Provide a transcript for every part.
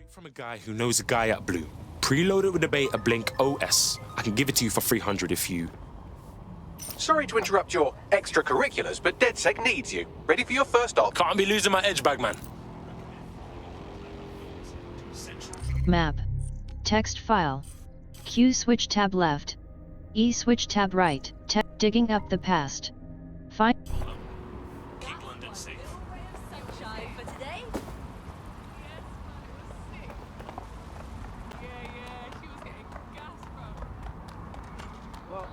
From a guy who knows a guy at Blue. Preloaded with the beta Blink OS. I can give it to you for 300 if you... Sorry to interrupt your extracurriculars, but DedSec needs you. Ready for your first op? Can't be losing my edge bag, man. Map. Text file. Q switch tab left. E switch tab right. Digging up the past. Find. Keep London safe. Sunshine for today. Yeah, she was getting gas from. Well,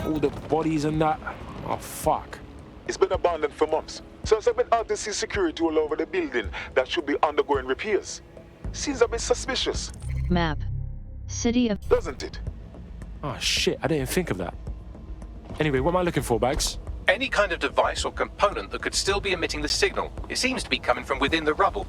All the bodies and that. Oh, fuck. It's been abandoned for months. So I've been out to see security all over the building that should be undergoing repairs. Seems a bit suspicious. Map. City of. Doesn't it? Oh, shit. I didn't think of that. Anyway, what am I looking for, Bags? any kind of device or component that could still be emitting the signal. It seems to be coming from within the rubble.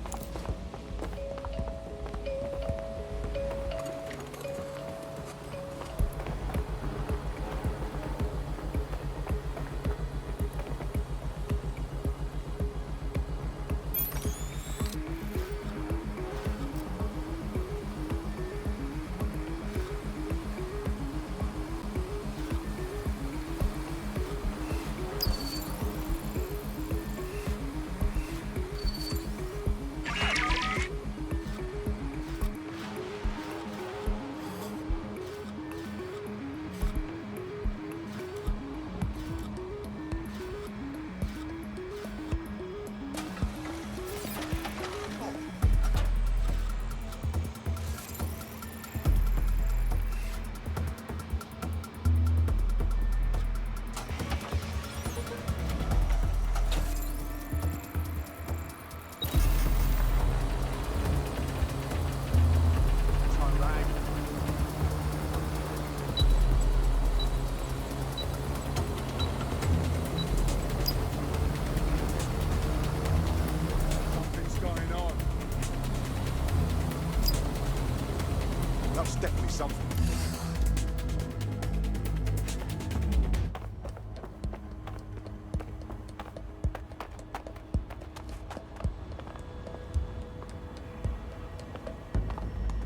That's definitely something.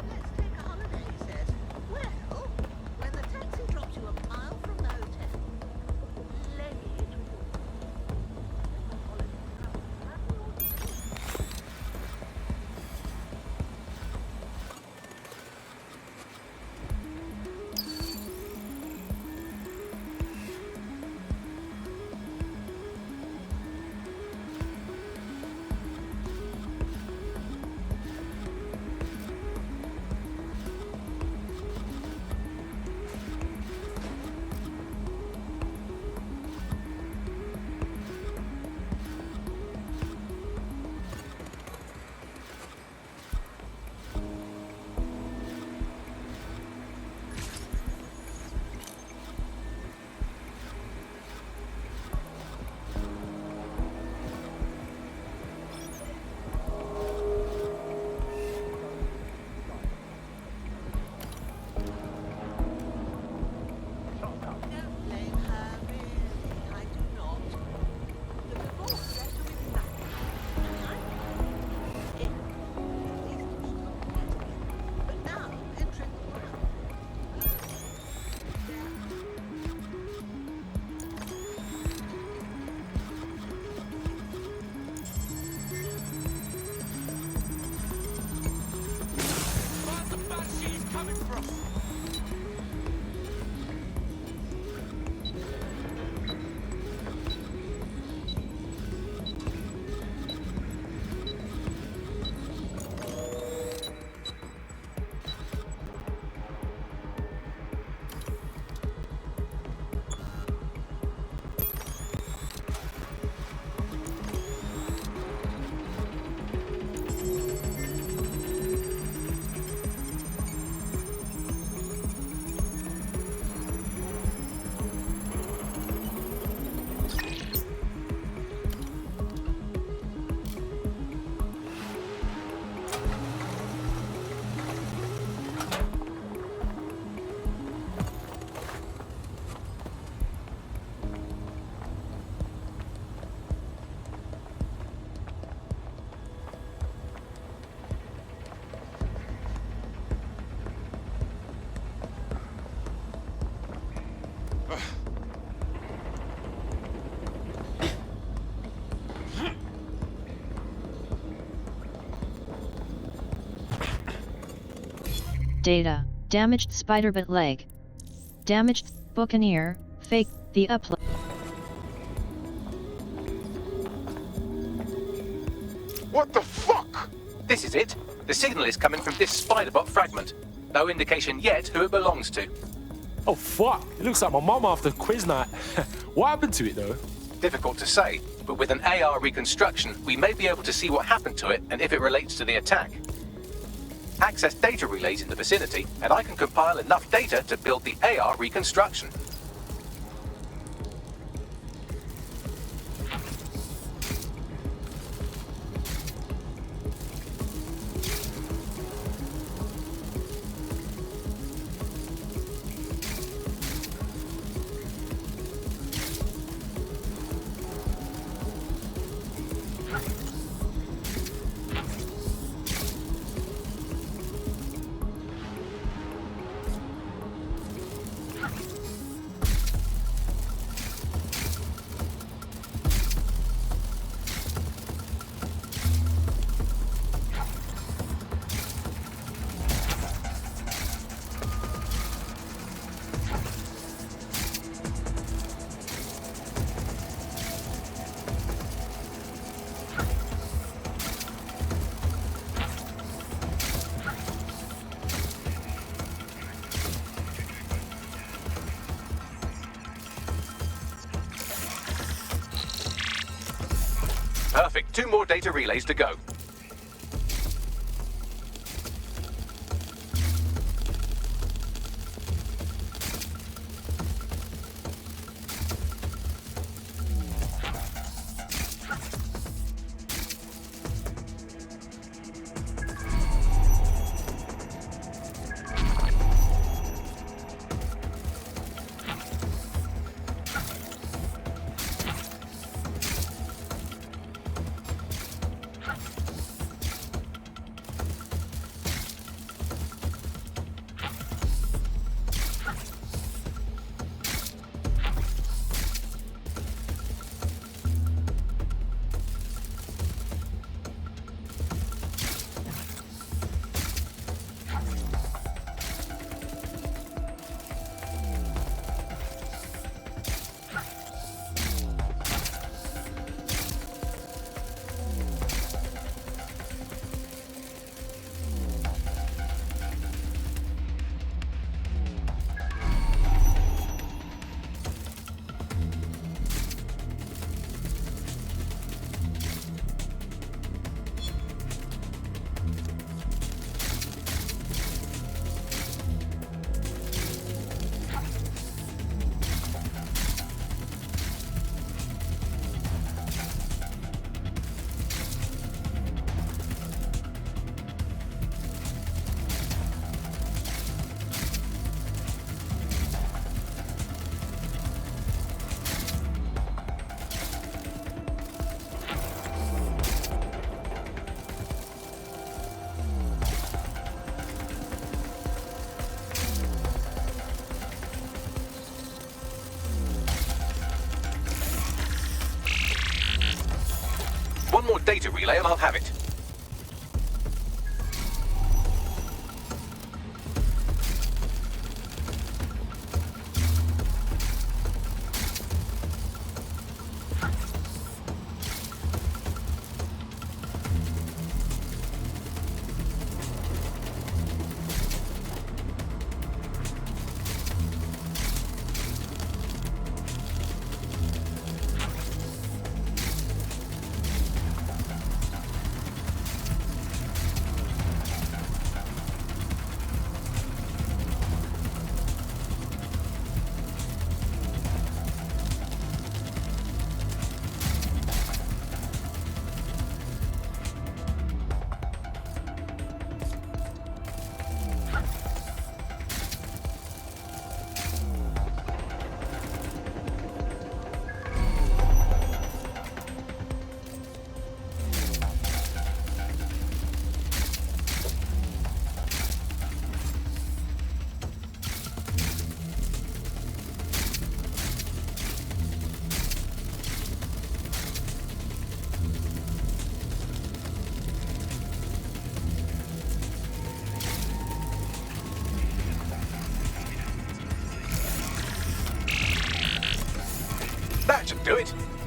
Let's take a holiday, he says. Well, when the taxi drops you a mile from the hotel, lay it with your Data, damaged spiderbit leg. Damaged buccaneer, fake, the upload. What the fuck? This is it. The signal is coming from this spiderbot fragment. No indication yet who it belongs to. Oh fuck, it looks like my mum after quiz night. What happened to it though? Difficult to say, but with an AR reconstruction, we may be able to see what happened to it and if it relates to the attack. Access data relays in the vicinity, and I can compile enough data to build the AR reconstruction. Perfect. 2 more data relays to go. One more data relay and I'll have it.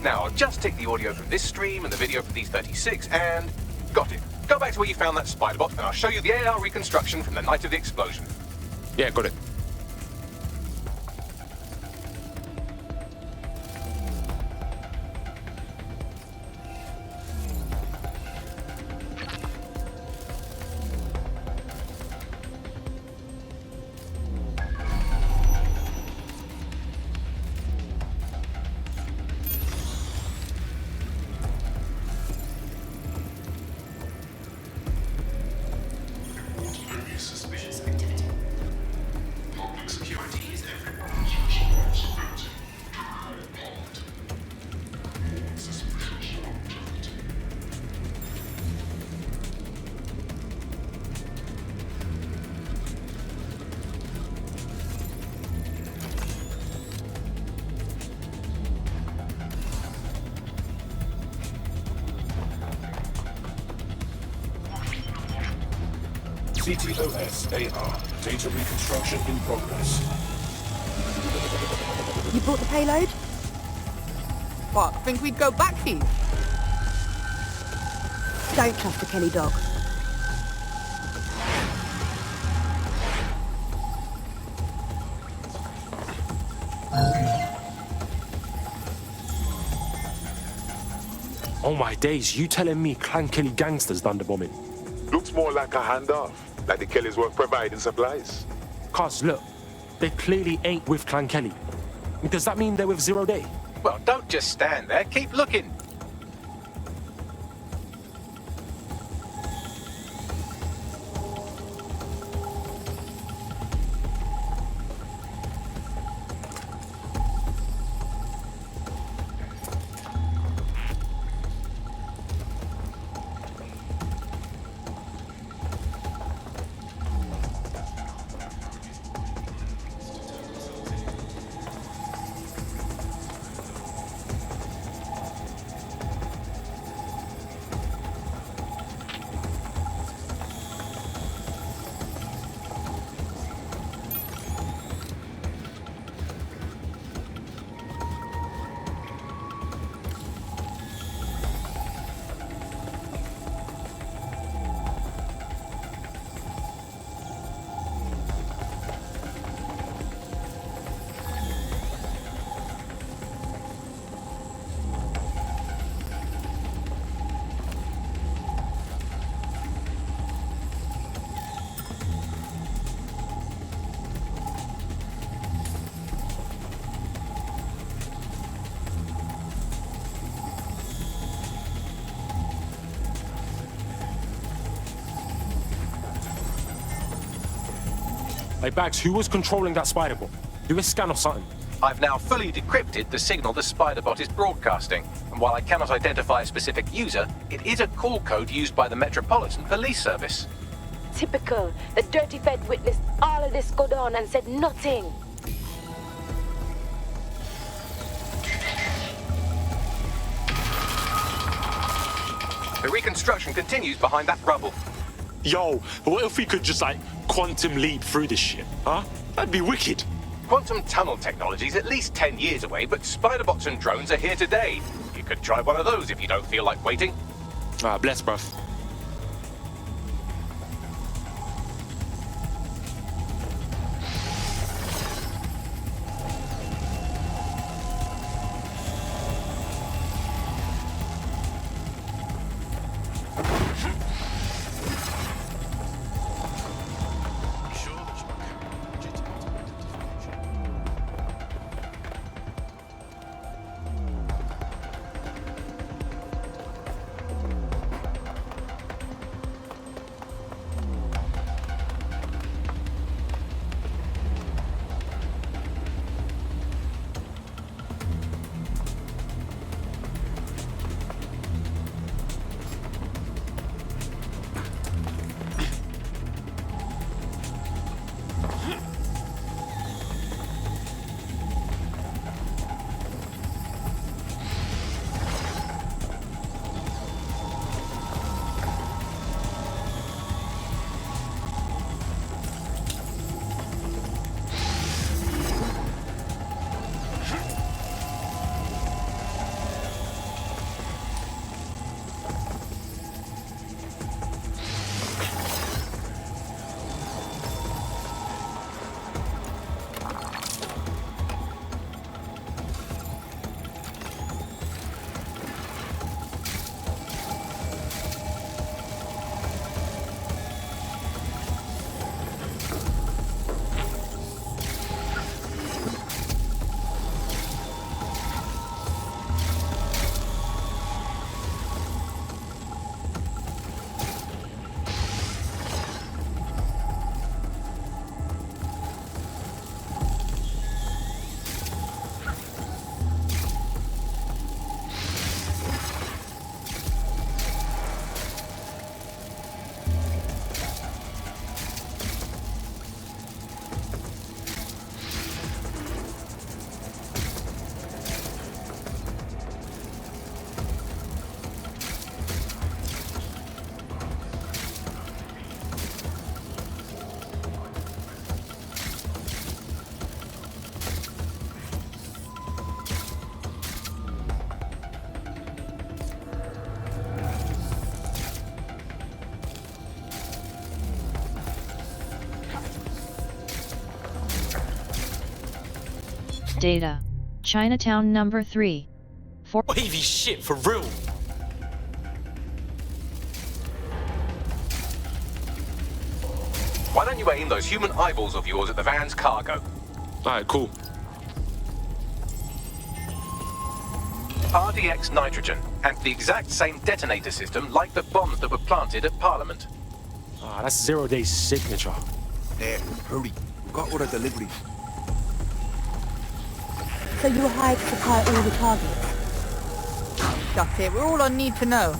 Now, I'll just take the audio from this stream and the video from these 36 and... got it. Go back to where you found that spider bot and I'll show you the AR reconstruction from the night of the explosion. Yeah, got it. Suspicious activity. Public security is everywhere. Suspicious activity. CTOS AR. Data reconstruction in progress. You brought the payload? What, think we'd go back here? Don't trust the Kelly dog. Oh my days, you telling me Clan Kelly gangsters done the bombing? Looks more like a handoff, like the Kellys were providing supplies. Cuz, look, they clearly ain't with Clan Kelly. Does that mean they're with Zero Day? Well, don't just stand there. Keep looking. Hey, Bags, who was controlling that spider bot? Do a scan or something. I've now fully decrypted the signal the Spiderbot is broadcasting, and while I cannot identify a specific user, it is a call code used by the Metropolitan Police Service. Typical. The dirty Fed witnessed all of this go down and said nothing. The reconstruction continues behind that rubble. Yo, what if we could just, like, quantum leap through this shit, huh? That'd be wicked. Quantum tunnel technology is at least 10 years away, but Spiderbots and drones are here today. You could try one of those if you don't feel like waiting. Ah, bless, bruv. Data. Chinatown number 3. Wavy shit, for real. Why don't you aim those human eyeballs of yours at the van's cargo? Alright, cool. RDX nitrogen, and the exact same detonator system like the bombs that were planted at Parliament. Ah, that's 0 Day's signature. There, hurry. We've got all the deliveries. So you hired to supply all the targets? That's it. We're all on need to know.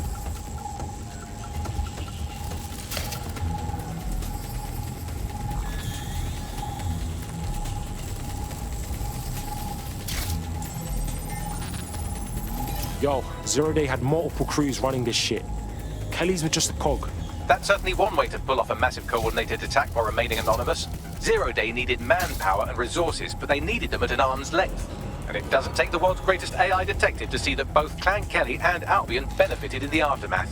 Yo, 0 Day had multiple crews running this shit. Kelly's was just a cog. That's certainly one way to pull off a massive coordinated attack while remaining anonymous. 0 Day needed manpower and resources, but they needed them at an arm's length. And it doesn't take the world's greatest AI detective to see that both Clan Kelly and Albion benefited in the aftermath.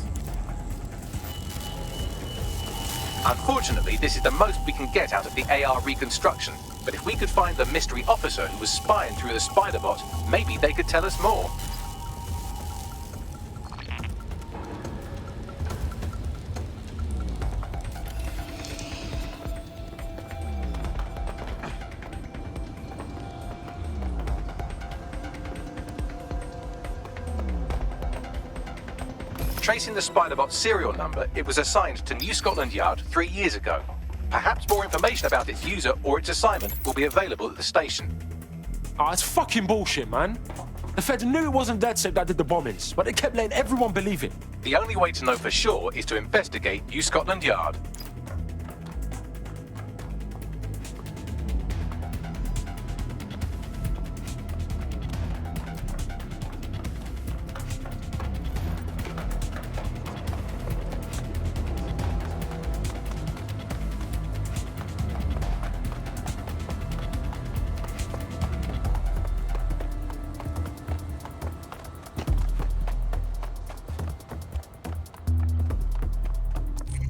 Unfortunately, this is the most we can get out of the AR reconstruction. But if we could find the mystery officer who was spying through the spider bot, maybe they could tell us more. Tracing the Spiderbot serial number, it was assigned to New Scotland Yard 3 years ago. Perhaps more information about its user or its assignment will be available at the station. Ah, it's fucking bullshit, man. The feds knew it wasn't DedSafe that did the bombings, but they kept letting everyone believe it. The only way to know for sure is to investigate New Scotland Yard.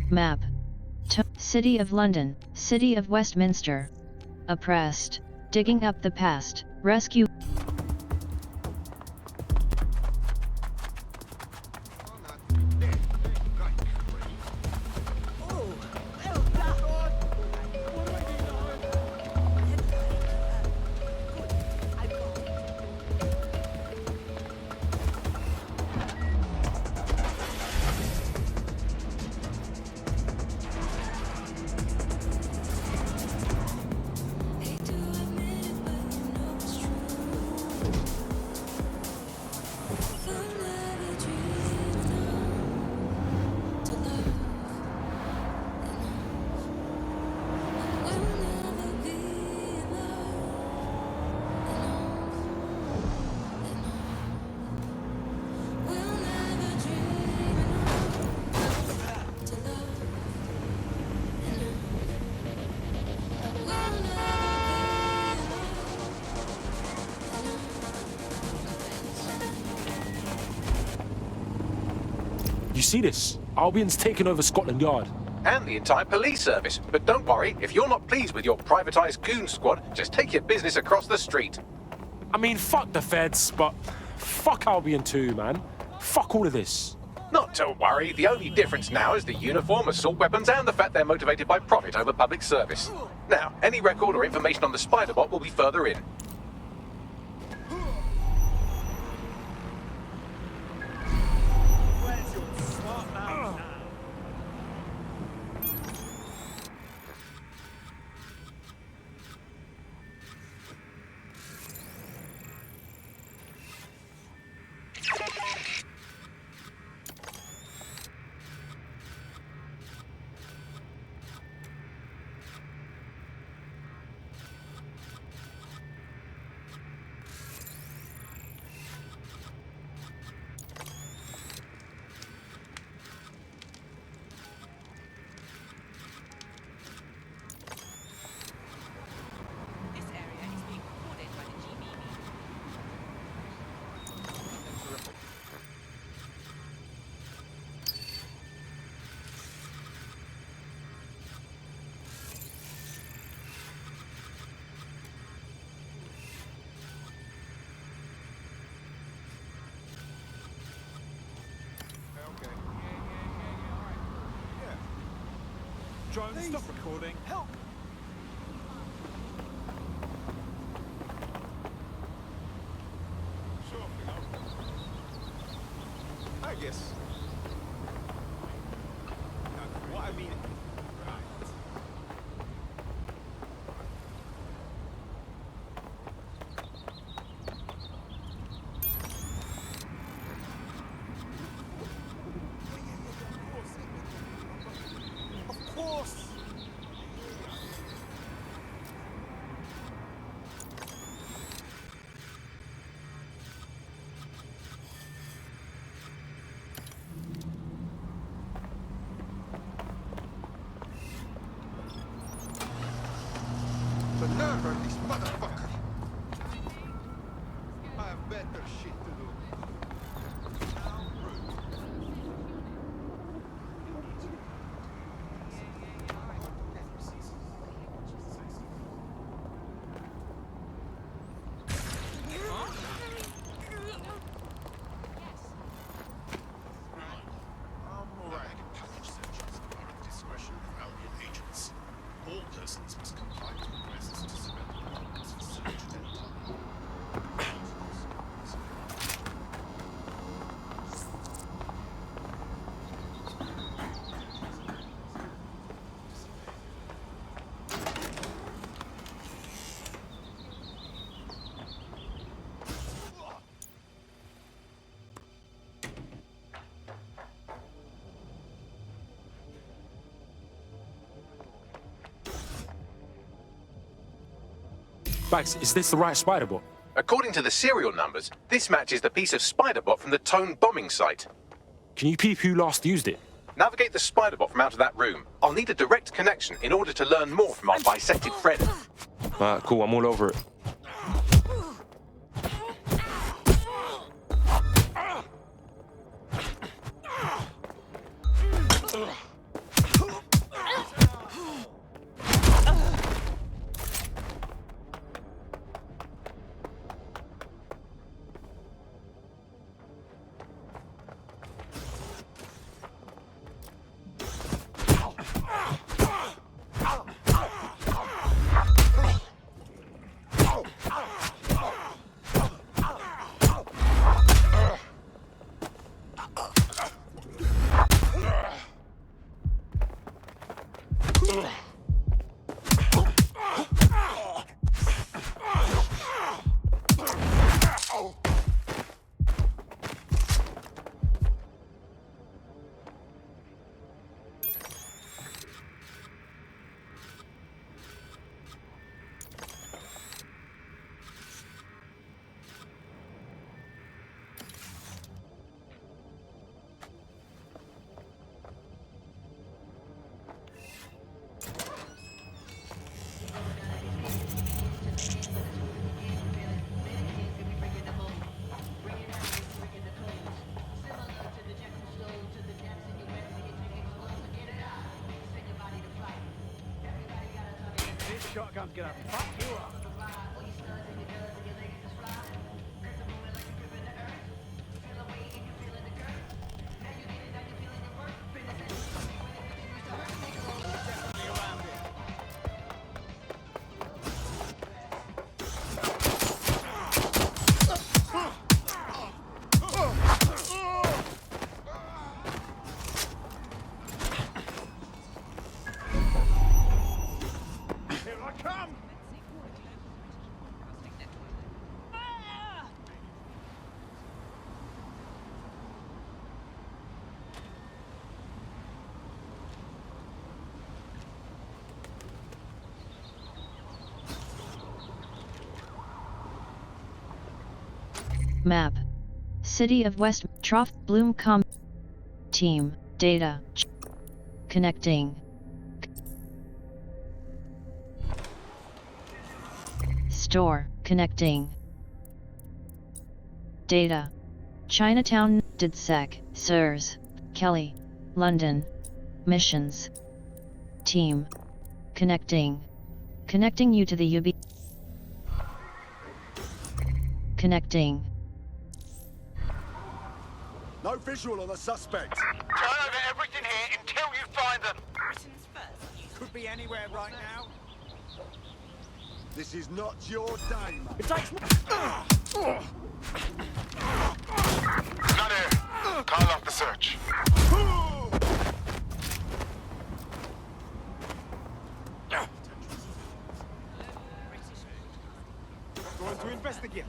Map. City of London, City of Westminster. Oppressed. Digging up the past. Rescue. You see this? Albion's taken over Scotland Yard. And the entire police service. But don't worry, if you're not pleased with your privatized goon squad, just take your business across the street. I mean, fuck the feds, but fuck Albion too, man. Fuck all of this. Not to worry, the only difference now is the uniform, assault weapons, and the fact they're motivated by profit over public service. Now, any record or information on the Spiderbot will be further in. Drone, stop recording. Help! Sure, I guess. What I mean... Of course! The nerve of these motherfuckers! I have better shit to do. Package searches are at the discretion of Albion agents. All persons must comply with requests to submit documents for search data. Bags, is this the right spider bot? According to the serial numbers, this matches the piece of spider-bot from the Tone bombing site. Can you peep who last used it? Navigate the spider-bot from out of that room. I'll need a direct connection in order to learn more from our bisected friend. Alright, cool, I'm all over it. Shotgun's gonna fuck you up. Map. City of West Trough Bloom Team Data Connecting. Store Connecting. Data. Chinatown DidSec Sirs Kelly London Missions. Team Connecting. Connecting you to the UB. Connecting. No visual on the suspect. Turn over everything here until you find them. Britain's first anywhere right now. This is not your day, man. It takes. Not here. Call off the search. Going to investigate.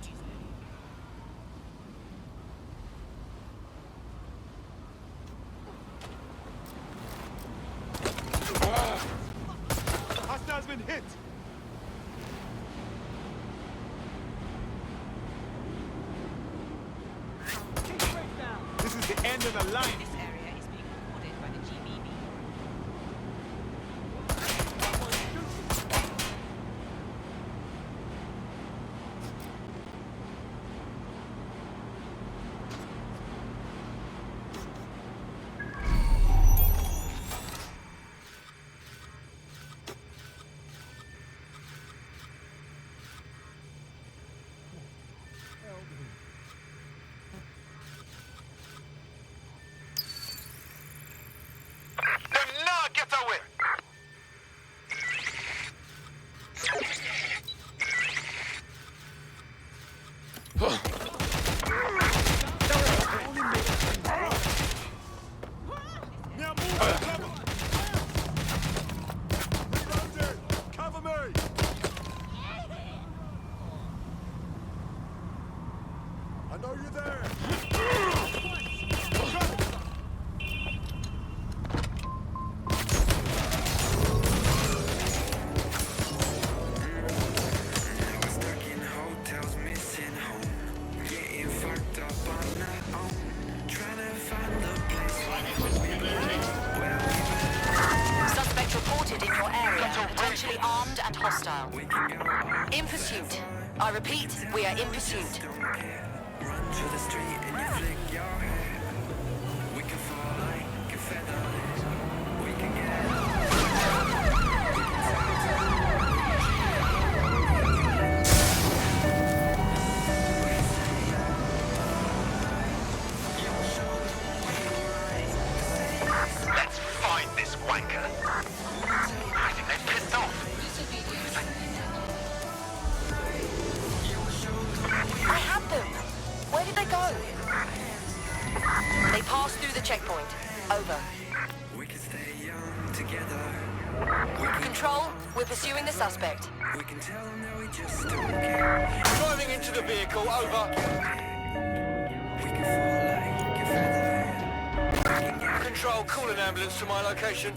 Hostile's been hit. This is the end of the line. This area is being recorded by the GBB. Them not get away. Now move and cover. Reloading. Cover me. I know you're there. Suspect reported in your area, potentially armed and hostile. In pursuit. I repeat, we are in pursuit. Let's find this wanker. I think they're pissed off. I had them! Where did they go? They passed through the checkpoint. Over. Control, we're pursuing the suspect. Driving into the vehicle. Over. Control, call an ambulance to my location.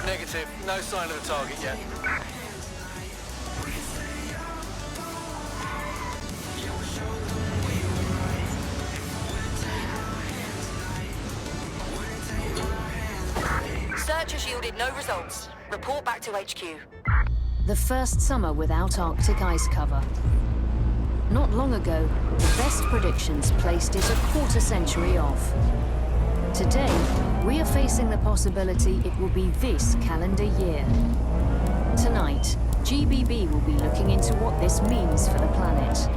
Negative. No sign of the target yet. Search has yielded no results. Report back to HQ. The first summer without Arctic ice cover. Not long ago, the best predictions placed it a quarter century off. Today, we are facing the possibility it will be this calendar year. Tonight, GBB will be looking into what this means for the planet.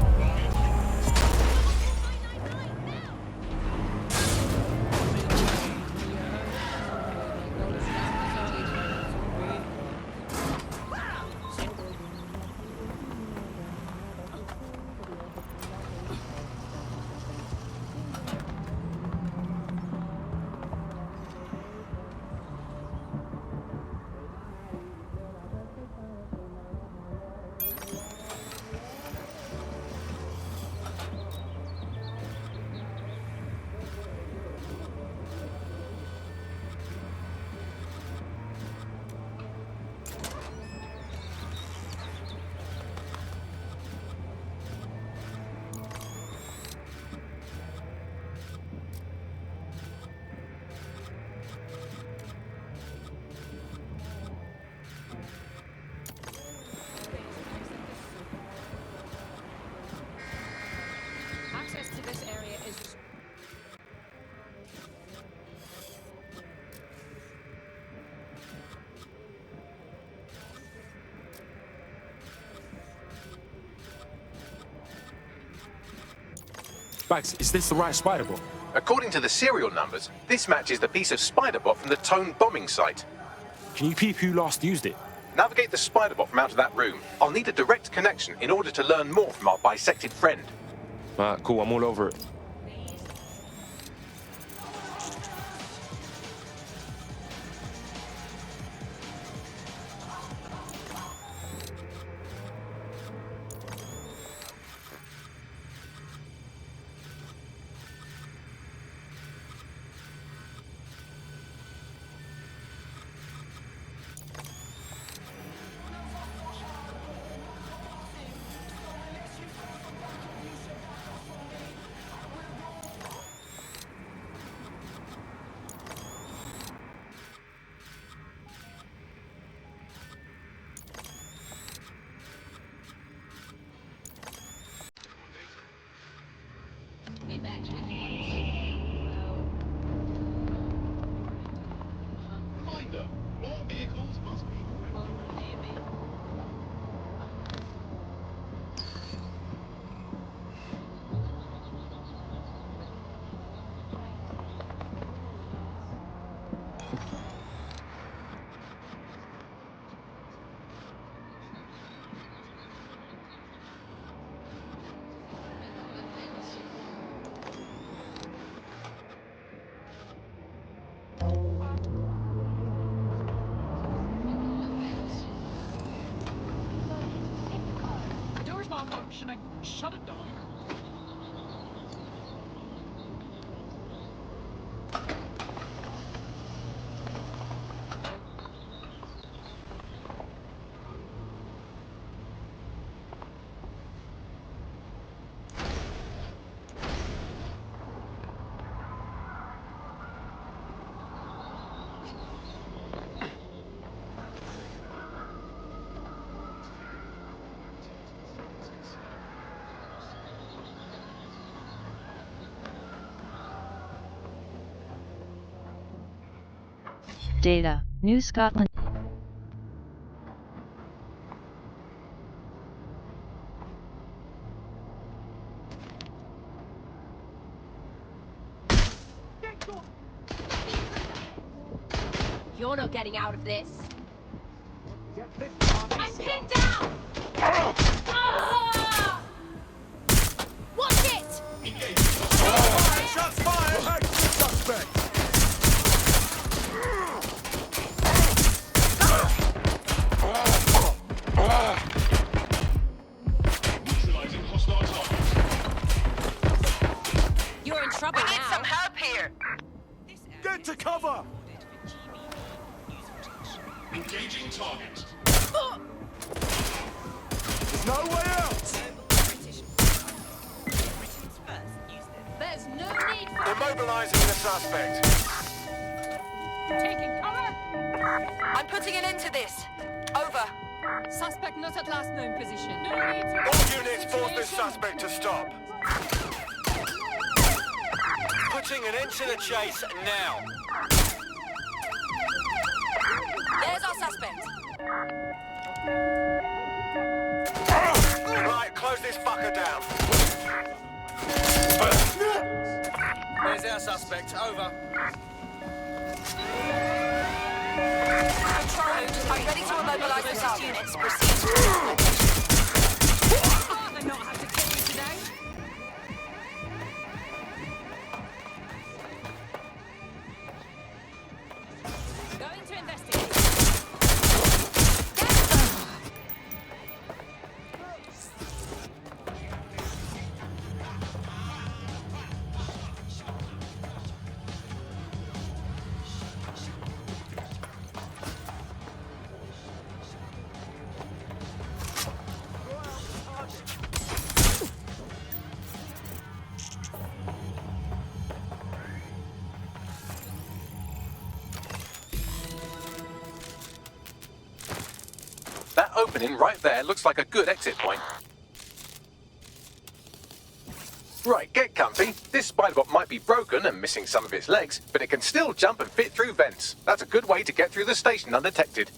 Bags, is this the right spider bot? According to the serial numbers, this matches the piece of spider bot from the Tone bombing site. Can you peep who last used it? Navigate the spider bot from out of that room. I'll need a direct connection in order to learn more from our bisected friend. Alright, cool, I'm all over it. Reminder, all vehicles must be... The door's malfunctioning. Shut it down. Data, New Scotland. You're not getting out of this. I'm pinned down! Ah! Watch it! Shots fired! Active suspect! Neutralizing hostile targets. You're in trouble We need now. some help here. Get to cover! Engaging target. There's no way out! There's no need for Immobilizing the suspect. Taking cover. I'm putting an end to this. Over. Suspect not at last known position. No need to... All units force this suspect to stop. Putting an end to the chase now. There's our suspect. Right, close this fucker down. There's our suspect. Over. Control room, I'm ready to immobilize the target. Units proceed. Rather not have to kill you today. Going to investigate. That opening right there looks like a good exit point. Right, get comfy. This spiderbot might be broken and missing some of its legs, but it can still jump and fit through vents. That's a good way to get through the station undetected.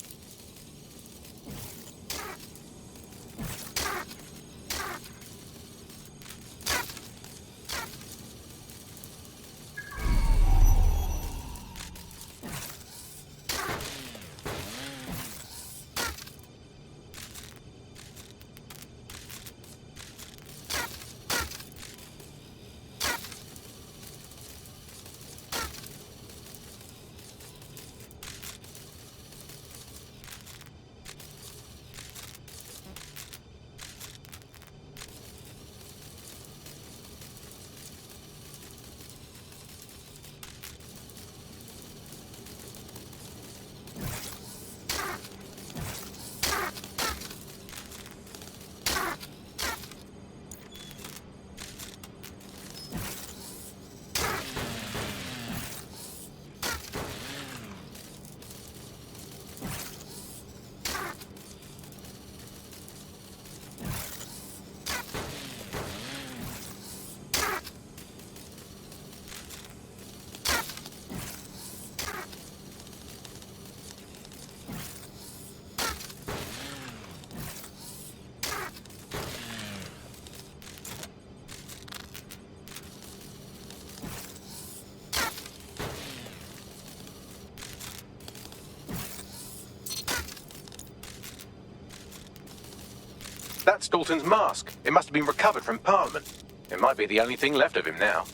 That's Dalton's mask. It must have been recovered from Parliament. It might be the only thing left of him now.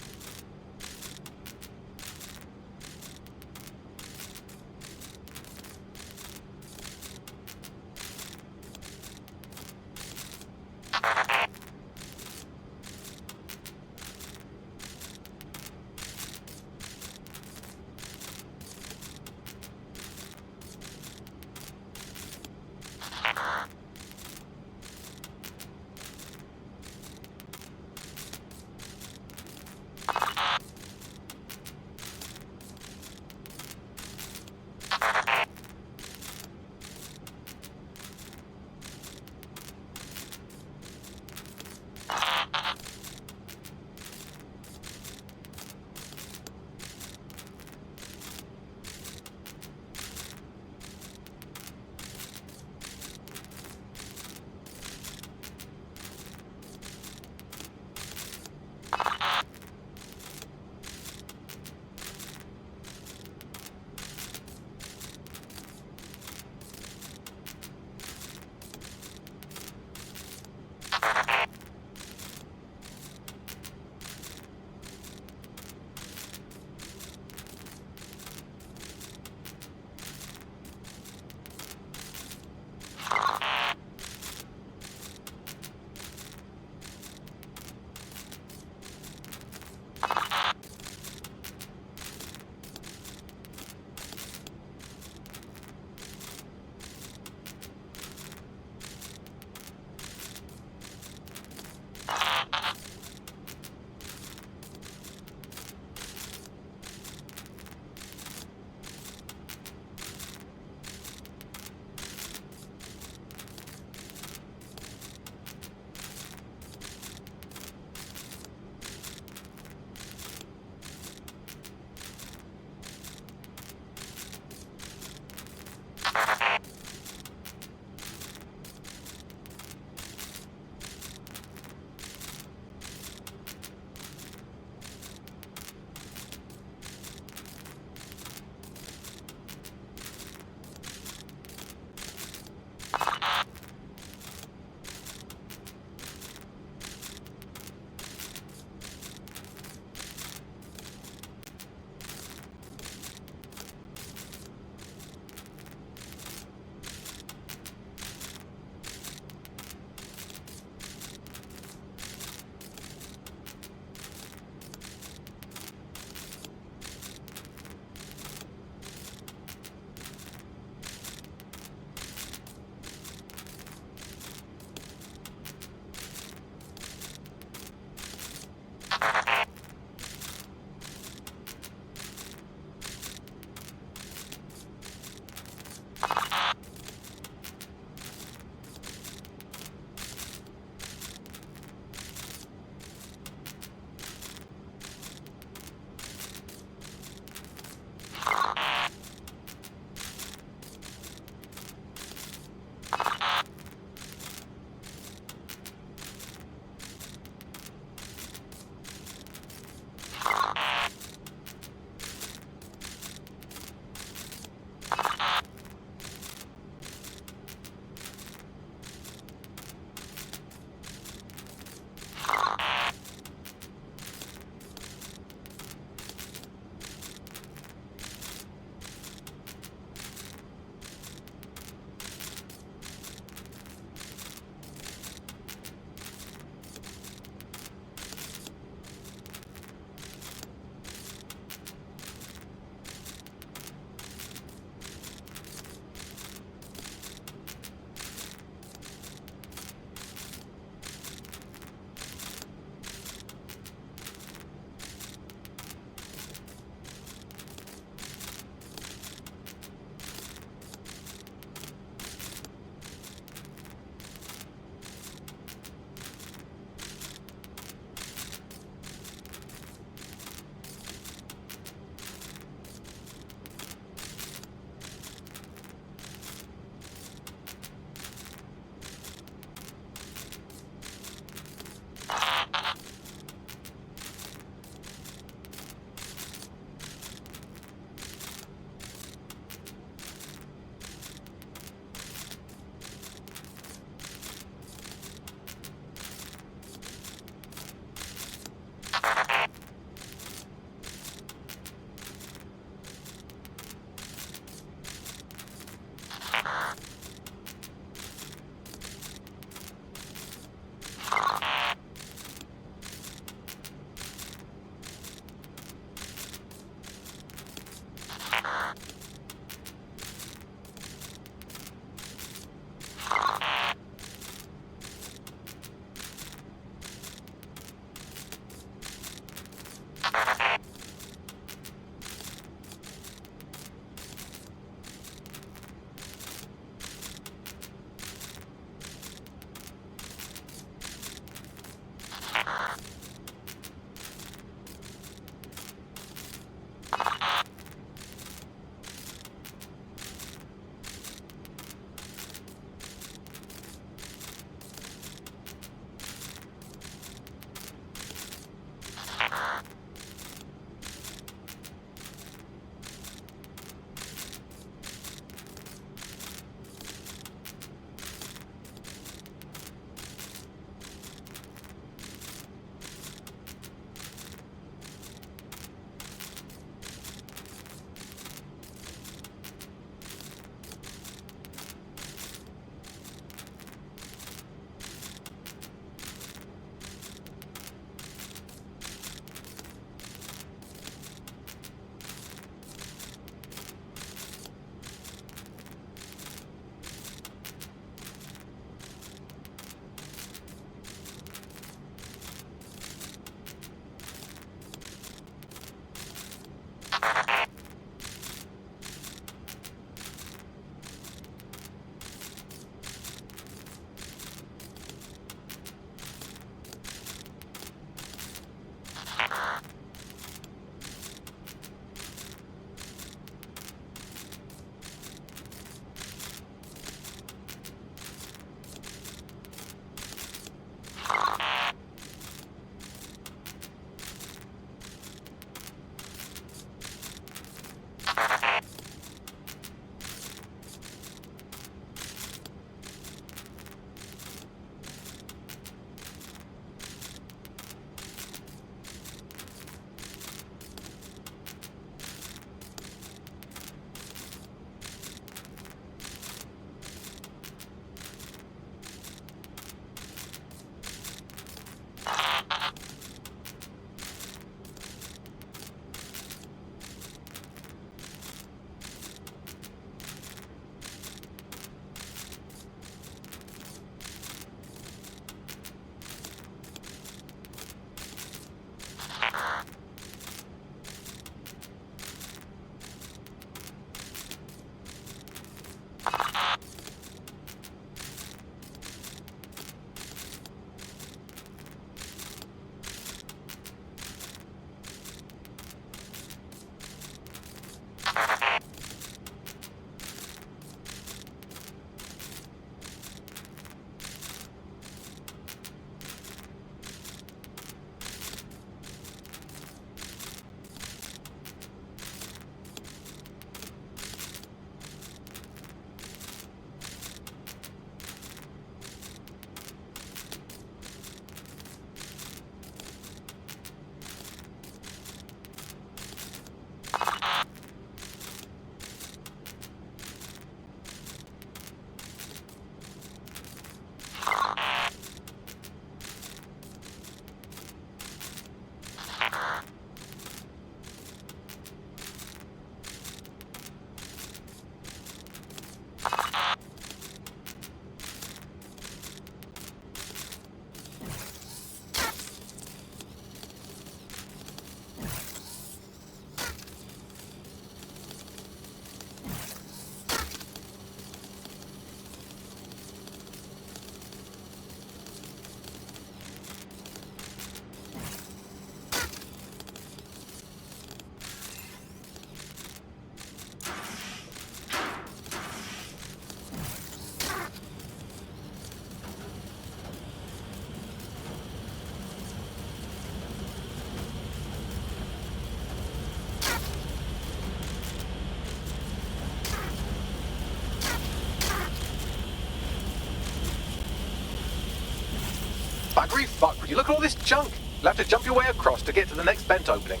Buggery fuck, would you look at all this junk? You'll have to jump your way across to get to the next vent opening.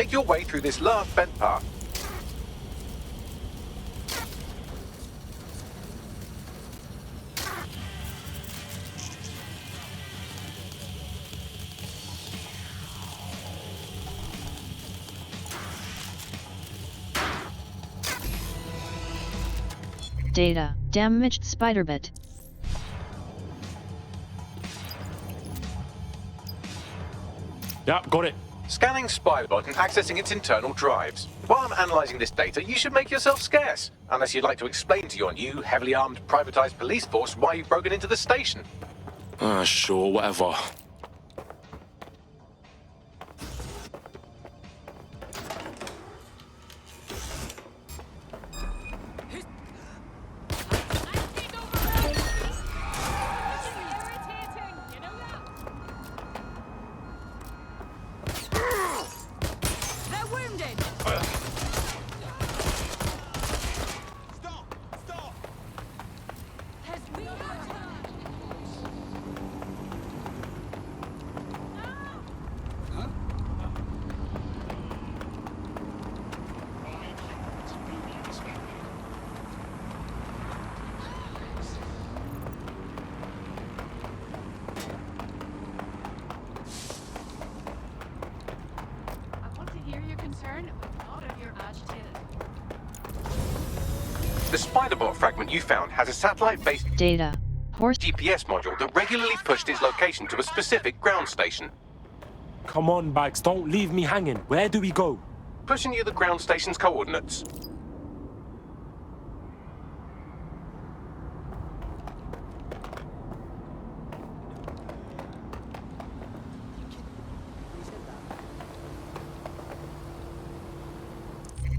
Make your way through this last vent path. Data, damaged spider bit. Yep, got it. Scanning Spiderbot and accessing its internal drives. While I'm analysing this data, you should make yourself scarce. Unless you'd like to explain to your new, heavily armed, privatised police force why you've broken into the station. Sure, whatever. The Spiderbot fragment you found has a satellite-based Data, horse GPS module that regularly pushed its location to a specific ground station. Come on, Bags, don't leave me hanging. Where do we go? Pushing you the ground station's coordinates.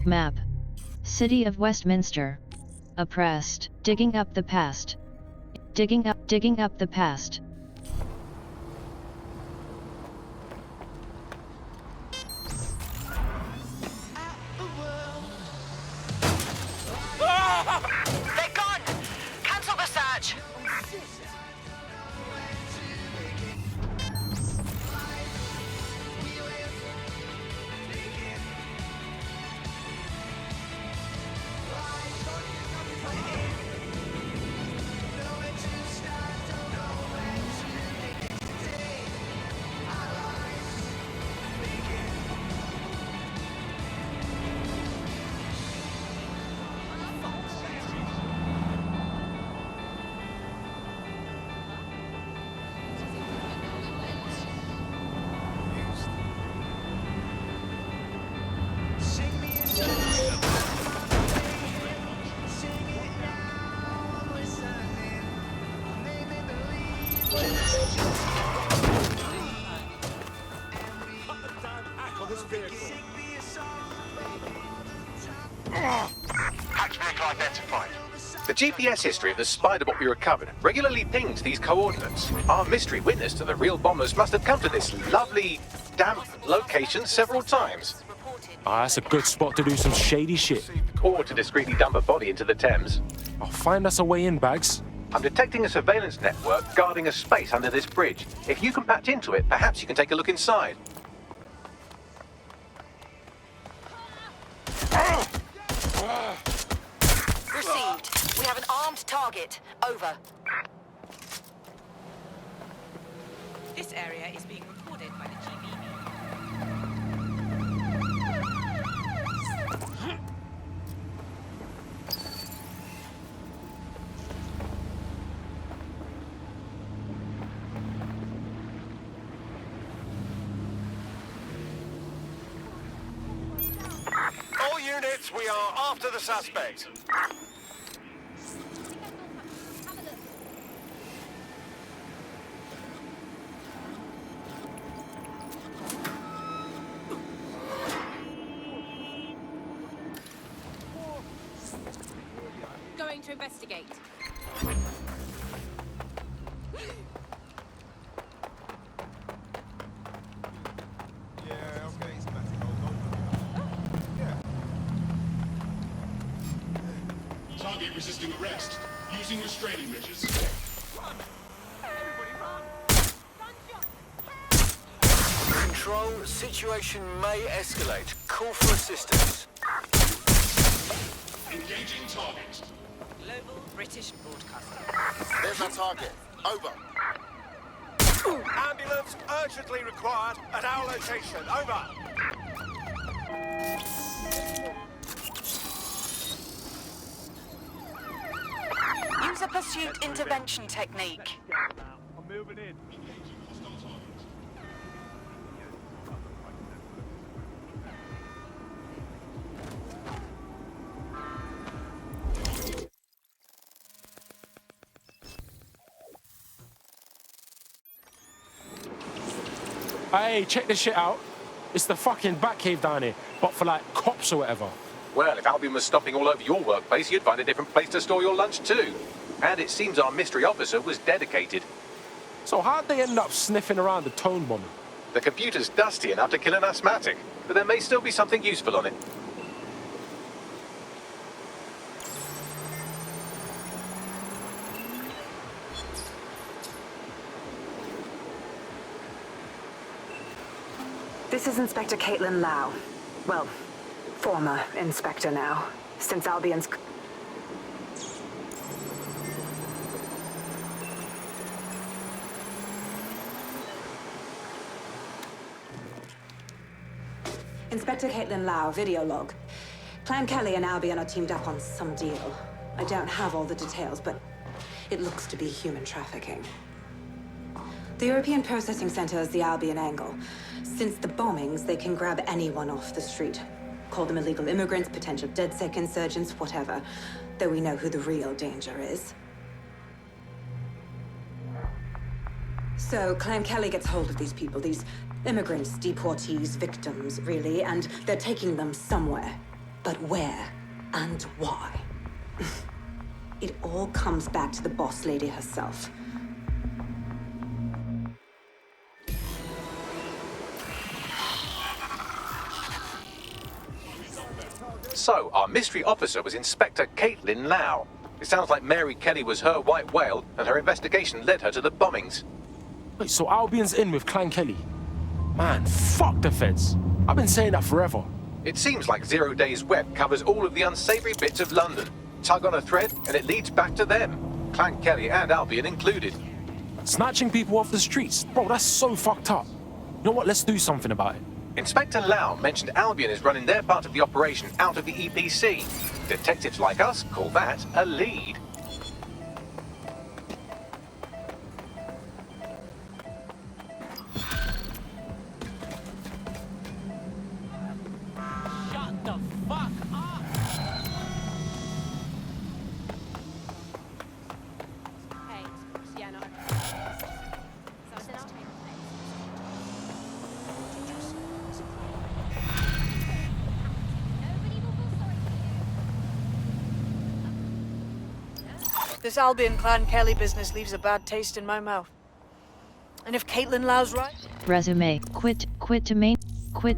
map. City of Westminster. Oppressed, digging up the past. Digging up the past. They're gone! Cancel the search! The GPS history of the Spiderbot we recovered regularly pings these coordinates. Our mystery witness to the real bombers must have come to this lovely, damp location several times. That's a good spot to do some shady shit. Or to discreetly dump a body into the Thames. I'll find us a way in, Bags. I'm detecting a surveillance network guarding a space under this bridge. If you can patch into it, perhaps you can take a look inside. Received. We have an armed target. Over. This area is being recorded by the GBB. All units, we are after the suspect. Going to investigate. Target resisting arrest. Using restraining measures. Control, situation may escalate. Call for assistance. Engaging target. Global British Broadcasting. There's our target. Over. Ambulance urgently required at our location. Over. Use a pursuit intervention technique. I'm moving in. Hey, check this shit out. It's the fucking Batcave down here, but for like cops or whatever. Well, if Albion was stopping all over your workplace, you'd find a different place to store your lunch too. And it seems our mystery officer was dedicated. So how'd they end up sniffing around the tone bomb? The computer's dusty enough to kill an asthmatic, but there may still be something useful on it. This is Inspector Caitlin Lau. Well, former inspector now, since Albion's... Inspector Caitlin Lau, video log. Clan Kelly and Albion are teamed up on some deal. I don't have all the details, but it looks to be human trafficking. The European Processing Center is the Albion angle. Since the bombings, they can grab anyone off the street. Call them illegal immigrants, potential DedSec insurgents, whatever. Though we know who the real danger is. So, Clan Kelly gets hold of these people, these immigrants, deportees, victims, really, and they're taking them somewhere. But where and why? It all comes back to the boss lady herself. So, our mystery officer was Inspector Caitlin Lau. It sounds like Mary Kelly was her white whale, and her investigation led her to the bombings. Wait, so Albion's in with Clan Kelly? Man, fuck the feds. I've been saying that forever. It seems like 0 Days Web covers all of the unsavory bits of London. Tug on a thread, and it leads back to them. Clan Kelly and Albion included. Snatching people off the streets? Bro, that's so fucked up. You know what? Let's do something about it. Inspector Lau mentioned Albion is running their part of the operation out of the EPC. Detectives like us call that a lead. Shut the fuck up! Hey, yeah, no. This Albion Clan Kelly business leaves a bad taste in my mouth. And if Caitlin Lau's right... Resume. Quit to main. Quit.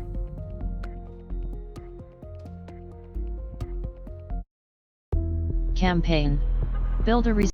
Campaign. Build a